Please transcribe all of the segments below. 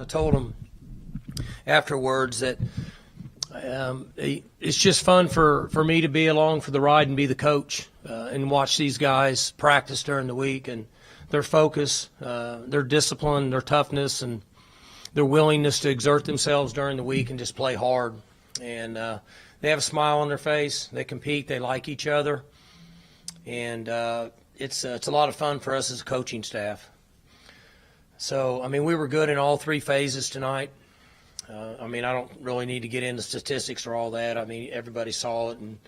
I told him afterwards that it's just fun for me to be along for the ride and be the coach and watch these guys practice during the week, and their focus, their discipline, their toughness, and their willingness to exert themselves during the week and just play hard. And they have a smile on their face. They compete. They like each other. And it's a lot of fun for us as a coaching staff. So, I mean, we were good in all three phases tonight. I mean, I don't really need to get into statistics or all that. I mean, everybody saw it. And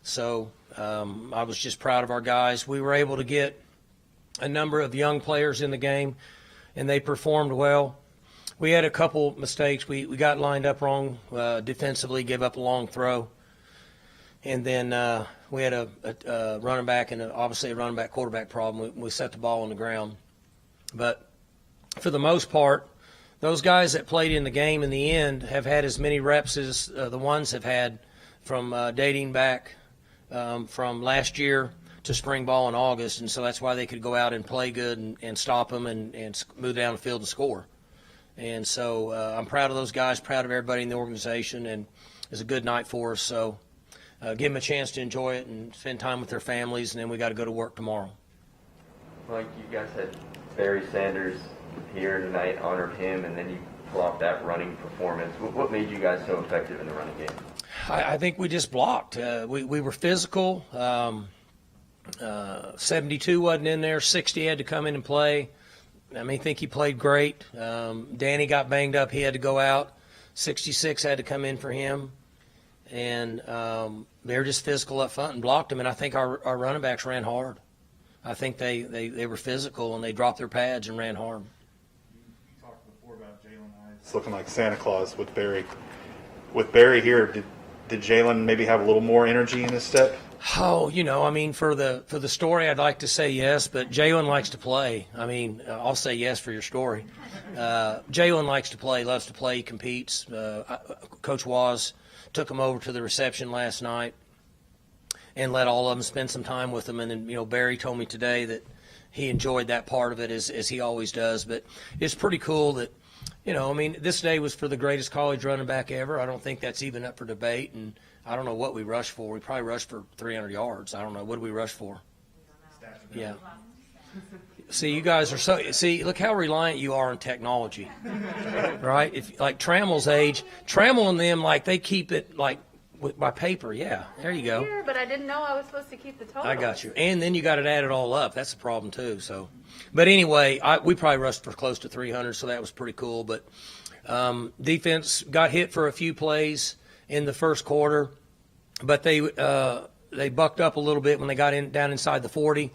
so I was just proud of our guys. We were able to get a number of young players in the game, and they performed well. We had a couple mistakes. We got lined up wrong defensively, gave up a long throw. And then we had a running back and obviously a running back quarterback problem. We set the ball on the ground. But for the most part, those guys that played in the game in the end have had as many reps as the ones have had from dating back from last year to spring ball in August. And so that's why they could go out and play good and stop them and move down the field and score. And so I'm proud of those guys, proud of everybody in the organization, and it was a good night for us. So give them a chance to enjoy it and spend time with their families, and then we got to go to work tomorrow. Mike, you guys had Barry Sanders here tonight, honored him, and then you pull off that running performance. What made you guys so effective in the running game? I think we just blocked. We were physical. 72 wasn't in there. 60 had to come in and play. I mean, I think he played great. Danny got banged up. He had to go out. 66 had to come in for him. And they were just physical up front and blocked him. And I think our running backs ran hard. I think they were physical, and they dropped their pads and ran hard. You talked before about Jalen Hines looking like Santa Claus with Barry. With Barry here, did Jalen maybe have a little more energy in his step? Oh, I mean, for the story, I'd like to say yes, but Jalen likes to play. I mean, I'll say yes for your story. Jalen likes to play, loves to play, he competes. Coach Waz took him over to the reception last night and let all of them spend some time with him. And then, Barry told me today that he enjoyed that part of it as he always does. But it's pretty cool that, I mean, this day was for the greatest college running back ever. I don't think that's even up for debate. And I don't know what we rushed for. We probably rushed for 300 yards. I don't know. What did we rush for? Yeah. See, you guys are look how reliant you are on technology, right? If like Trammell's age, Trammell and them, like they keep it like by paper. Yeah, there you go. Here, but I didn't know I was supposed to keep the total. I got you. And then you got it added all up. That's a problem too. So, but anyway, we probably rushed for close to 300, so that was pretty cool. But defense got hit for a few plays in the first quarter, but they bucked up a little bit when they got down inside the 40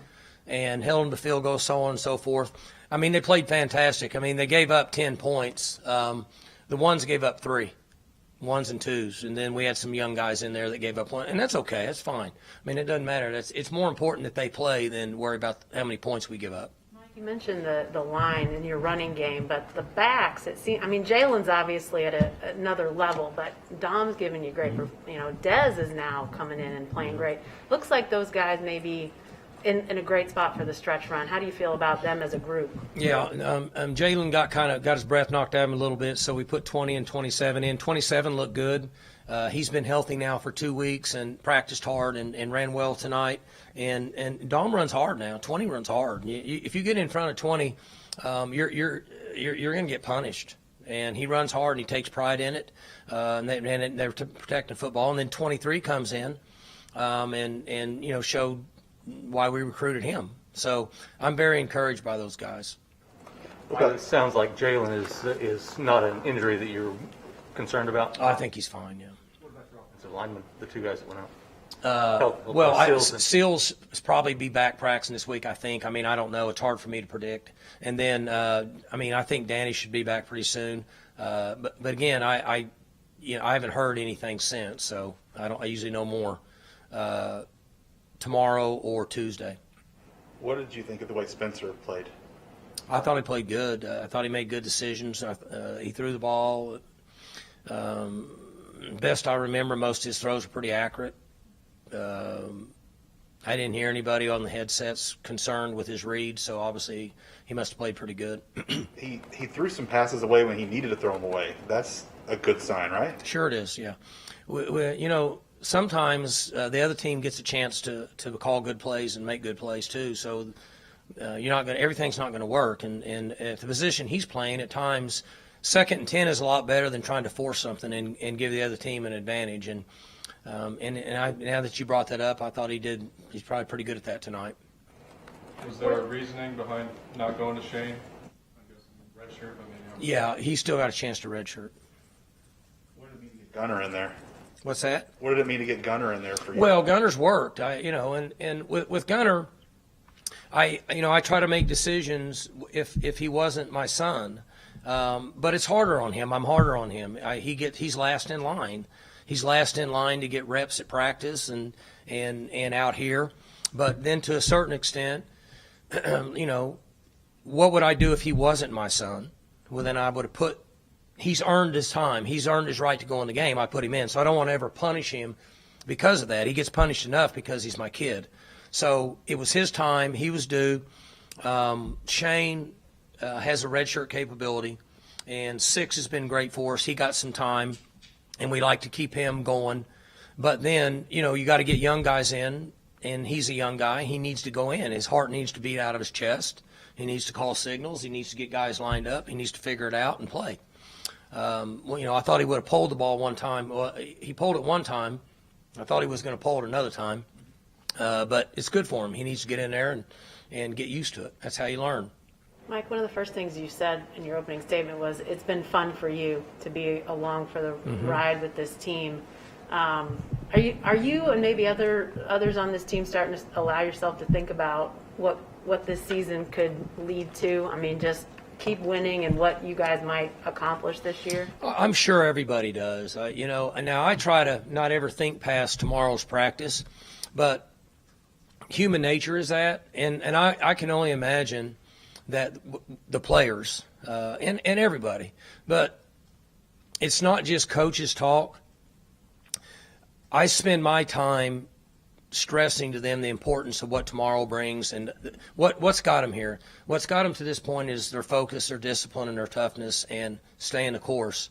and held them to field goal, so on and so forth. I mean, they played fantastic. I mean, they gave up 10 points. The ones gave up 3, 1s and 2s, and then we had some young guys in there that gave up 1, and that's okay. That's fine. I mean, it doesn't matter. It's more important that they play than worry about how many points we give up. You mentioned the line in your running game, but the backs, it seems. I mean, Jalen's obviously at another level, but Dom's giving you great. Dez is now coming in and playing great. Looks like those guys may be in a great spot for the stretch run. How do you feel about them as a group? Yeah, Jalen got his breath knocked out of him a little bit, so we put 20 and 27 in. 27 looked good. He's been healthy now for 2 weeks and practiced hard and ran well tonight. And Dom runs hard now. 20 runs hard. If you get in front of 20, you're going to get punished. And he runs hard and he takes pride in it. And they're protecting football. And then 23 comes in and showed why we recruited him. So I'm very encouraged by those guys. Well, it sounds like Jalen is not an injury that you're concerned about. I think he's fine, yeah. What about your offensive lineman, the 2 guys that went out? Seals probably be back practicing this week, I think. I mean, I don't know. It's hard for me to predict. And then, I think Danny should be back pretty soon. But again, I haven't heard anything since, so I usually know more tomorrow or Tuesday. What did you think of the way Spencer played? I thought he played good. I thought he made good decisions. He threw the ball. Best I remember, most of his throws were pretty accurate. I didn't hear anybody on the headsets concerned with his read, so obviously he must have played pretty good. He threw some passes away when he needed to throw them away. That's a good sign, right? Sure it is, yeah. Sometimes the other team gets a chance to call good plays and make good plays too, so everything's not going to work. And at the position he's playing, at times, 2nd and 10 is a lot better than trying to force something and give the other team an advantage. And now that you brought that up, I thought he's probably pretty good at that tonight. Was there a reasoning behind not going to Shane? I guess redshirt. Yeah, he's still got a chance to redshirt. What did it mean to get Gunner in there? What's that? What did it mean to get Gunner in there for you? Well, Gunner's worked. And with Gunner, I try to make decisions if he wasn't my son, but it's harder on him. I'm harder on him. He's last in line. He's last in line to get reps at practice and out here. But then to a certain extent, what would I do if he wasn't my son? Well, then I would have he's earned his time. He's earned his right to go in the game. I put him in. So I don't want to ever punish him because of that. He gets punished enough because he's my kid. So it was his time. He was due. Shane has a redshirt capability, and 6 has been great for us. He got some time, and we like to keep him going. But then, you got to get young guys in, and he's a young guy. He needs to go in. His heart needs to beat out of his chest. He needs to call signals. He needs to get guys lined up. He needs to figure it out and play. I thought he would have pulled the ball one time. Well, he pulled it one time. I thought he was going to pull it another time. But it's good for him. He needs to get in there and get used to it. That's how you learn. Mike, one of the first things you said in your opening statement was it's been fun for you to be along for the ride with this team. Are you and maybe others on this team starting to allow yourself to think about what this season could lead to? I mean, just keep winning and what you guys might accomplish this year? I'm sure everybody does. Now I try to not ever think past tomorrow's practice, but human nature is that, and I can only imagine that the players and everybody, but it's not just coaches talk. I spend my time stressing to them the importance of what tomorrow brings and what's got them here. What's got them to this point is their focus, their discipline, and their toughness, and staying the course.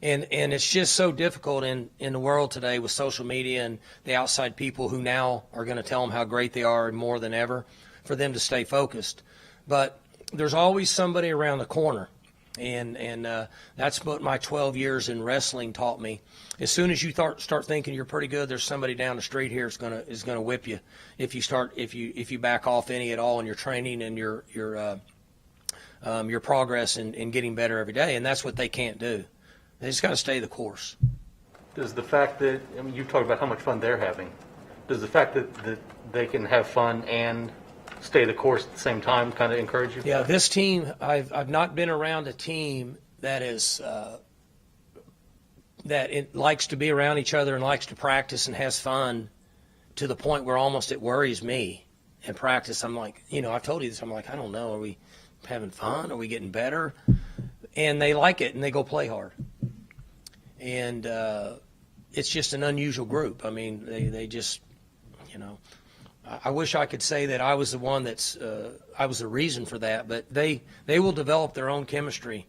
And it's just so difficult in the world today with social media and the outside people who now are going to tell them how great they are more than ever for them to stay focused. But there's always somebody around the corner. And that's what my 12 years in wrestling taught me. As soon as you start thinking you're pretty good, there's somebody down the street here is gonna whip you if you back off any at all in your training and your progress in getting better every day. And that's what they can't do. They just got to stay the course. Does the fact that, you talked about how much fun they're having, does the fact that they can have fun and stay the course at the same time kind of encourage you? Yeah, this team, I've not been around a team that is that it likes to be around each other and likes to practice and has fun to the point where almost it worries me. In practice, I'm like, I've told you this, I'm like, I don't know, are we having fun? Are we getting better? And they like it and they go play hard. And it's just an unusual group. I mean, they just, I wish I could say that I was the one I was the reason for that, but they will develop their own chemistry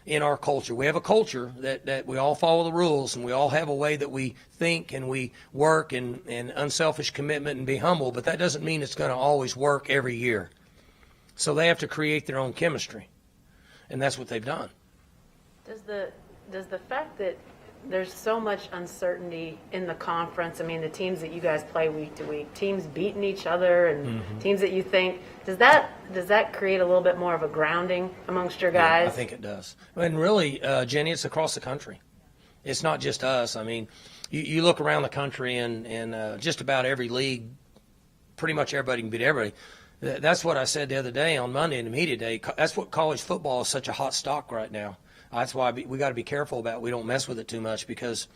in our culture. We have a culture that we all follow the rules and we all have a way that we think and we work and unselfish commitment and be humble, but that doesn't mean it's going to always work every year. So they have to create their own chemistry, and that's what they've done. Does the fact that there's so much uncertainty in the conference, I mean, the teams that you guys play week to week, teams beating each other and teams that you think, does that create a little bit more of a grounding amongst your guys? Yeah, I think it does. And really, Jenny, it's across the country. It's not just us. I mean, you look around the country and just about every league, pretty much everybody can beat everybody. That's what I said the other day on Monday in the media day. That's what college football is such a hot stock right now. That's why we got to be careful about it. We don't mess with it too much because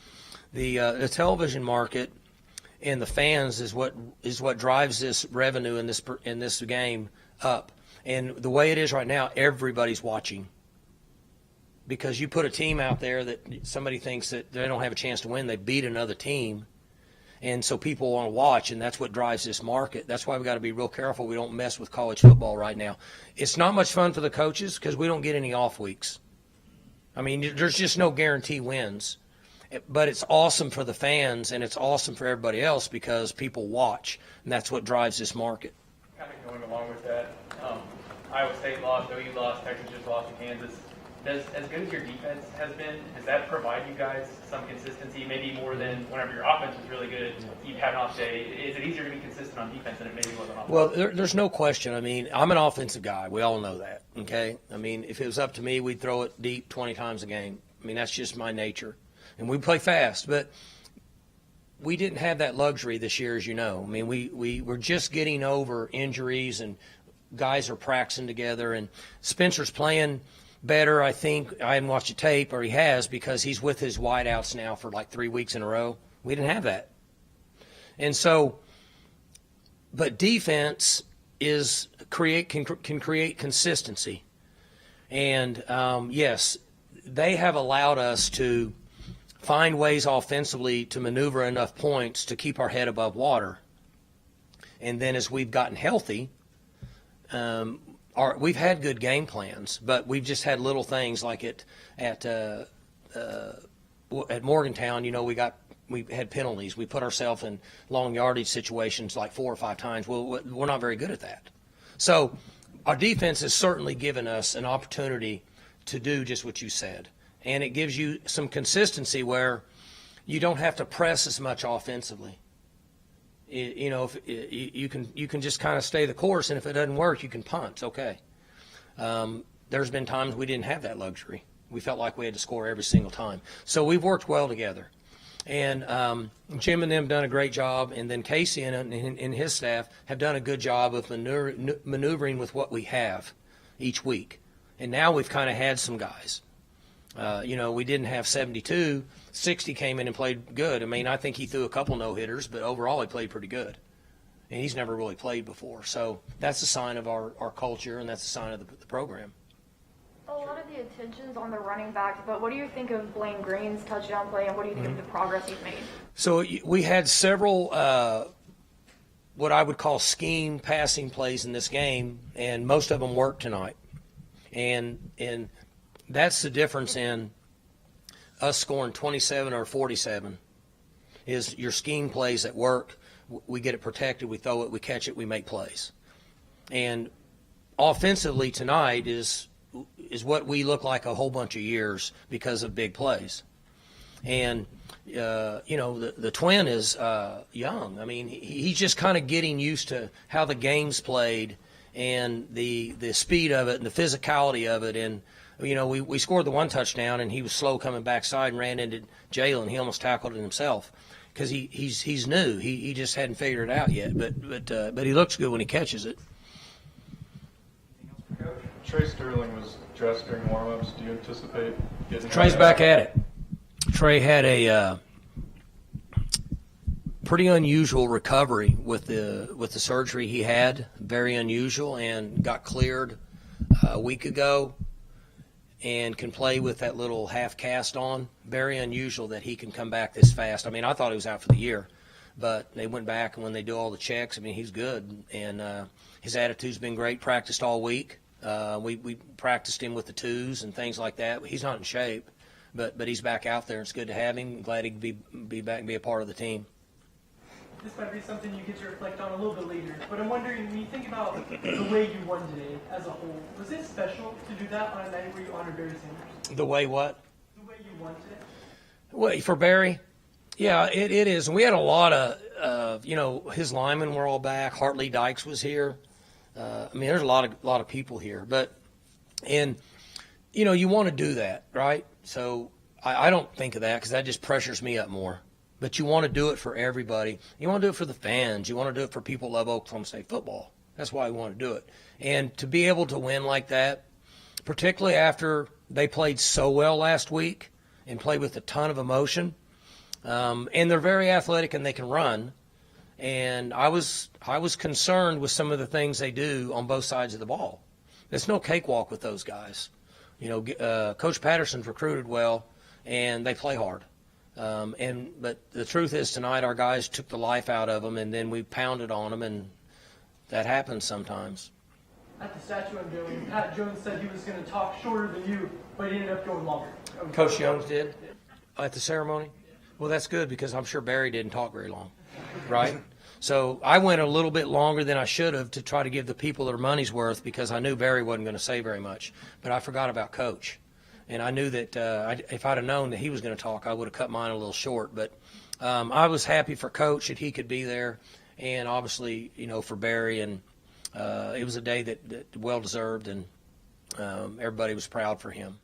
the television market and the fans is what drives this revenue in this game up. And the way it is right now, everybody's watching because you put a team out there that somebody thinks that they don't have a chance to win. They beat another team, And so people want to watch, and that's what drives this market. That's why we got to be real careful we don't mess with college football right now. It's not much fun for the coaches because we don't get any off weeks. I mean, there's just no guarantee wins. But it's awesome for the fans, and it's awesome for everybody else because people watch, and that's what drives this market. Kind of going along with that, Iowa State lost, OU lost, Texas just lost to Kansas. As good as your defense has been, does that provide you guys some consistency, maybe more than whenever your offense was really good, you'd have an off day? Is it easier to be consistent on defense than it maybe was on offense? Well, there's no question. I mean, I'm an offensive guy. We all know that, okay? I mean, if it was up to me, we'd throw it deep 20 times a game. I mean, that's just my nature. And we play fast, but we didn't have that luxury this year, as you know. I mean, we were just getting over injuries, and guys are practicing together, and Spencer's playing – better, I think. I haven't watched the tape, or he has, because he's with his wideouts now for like 3 weeks in a row. We didn't have that. And so, but defense can create consistency. And yes, they have allowed us to find ways offensively to maneuver enough points to keep our head above water. And then as we've gotten healthy, we've had good game plans, but we've just had little things like at Morgantown. You know, we had penalties. We put ourselves in long yardage situations like 4 or 5 times. Well, we're not very good at that. So our defense has certainly given us an opportunity to do just what you said, and it gives you some consistency where you don't have to press as much offensively. You know, if you can just kind of stay the course, and if it doesn't work, you can punt. Okay. There's been times we didn't have that luxury. We felt like we had to score every single time. So we've worked well together, and Jim and them done a great job, and then Casey and his staff have done a good job of maneuvering with what we have each week. And now we've kind of had some guys. You know, we didn't have 72. 60 came in and played good. I mean, I think he threw a couple no-hitters, but overall he played pretty good. And he's never really played before. So that's a sign of our culture, and that's a sign of the program. A lot of the attention's on the running backs, but what do you think of Blaine Green's touchdown play, and what do you think of the progress he's made? So we had several what I would call scheme passing plays in this game, and most of them worked tonight. And that's the difference in us scoring 27 or 47 is your scheme plays at work. We get it protected, we throw it, we catch it, we make plays. And offensively tonight is what we look like a whole bunch of years because of big plays. And, you know, the twin is young. I mean, he's just kind of getting used to how the game's played and the speed of it and the physicality of it. And, you know, we scored the one touchdown, and he was slow coming backside and ran into Jalen. He almost tackled it himself because he's new. He just hadn't figured it out yet. But he looks good when he catches it. Trey Sterling was dressed during warm-ups. Do you anticipate getting Trey's back at it. Trey had a pretty unusual recovery with the surgery he had. Very unusual, and got cleared a week ago. And can play with that little half cast on. Very unusual that he can come back this fast. I mean, I thought he was out for the year, but they went back, and when they do all the checks, I mean, he's good. And his attitude's been great. Practiced all week. We practiced him with the twos and things like that. He's not in shape, but he's back out there. It's good to have him. Glad he can be back and be a part of the team. This might be something you get to reflect on a little bit later, but I'm wondering, when you think about the way you won today as a whole, was it special to do that on a night where you honored Barry Sanders? The way what? The way you won today? Well, for Barry? Yeah, it is. And we had a lot of, you know, his linemen were all back. Hartley Dykes was here. I mean, there's a lot of people here. And, you know, you want to do that, right? So I don't think of that because that just pressures me up more. But you want to do it for everybody. You want to do it for the fans. You want to do it for people who love Oklahoma State football. That's why we want to do it. And to be able to win like that, particularly after they played so well last week and played with a ton of emotion, and they're very athletic and they can run. And I was concerned with some of the things they do on both sides of the ball. There's no cakewalk with those guys. You know, Coach Patterson's recruited well, and they play hard. But the truth is tonight our guys took the life out of them, and then we pounded on them, and that happens sometimes. At the statue unveiling, Pat Jones said he was going to talk shorter than you, but he ended up going longer. Coach Jones did at the ceremony? Well, that's good because I'm sure Barry didn't talk very long, right? So I went a little bit longer than I should have to try to give the people their money's worth because I knew Barry wasn't going to say very much. But I forgot about Coach. And I knew that if I'd have known that he was going to talk, I would have cut mine a little short. But I was happy for Coach that he could be there, and obviously, for Barry. And it was a day that well deserved, and everybody was proud for him.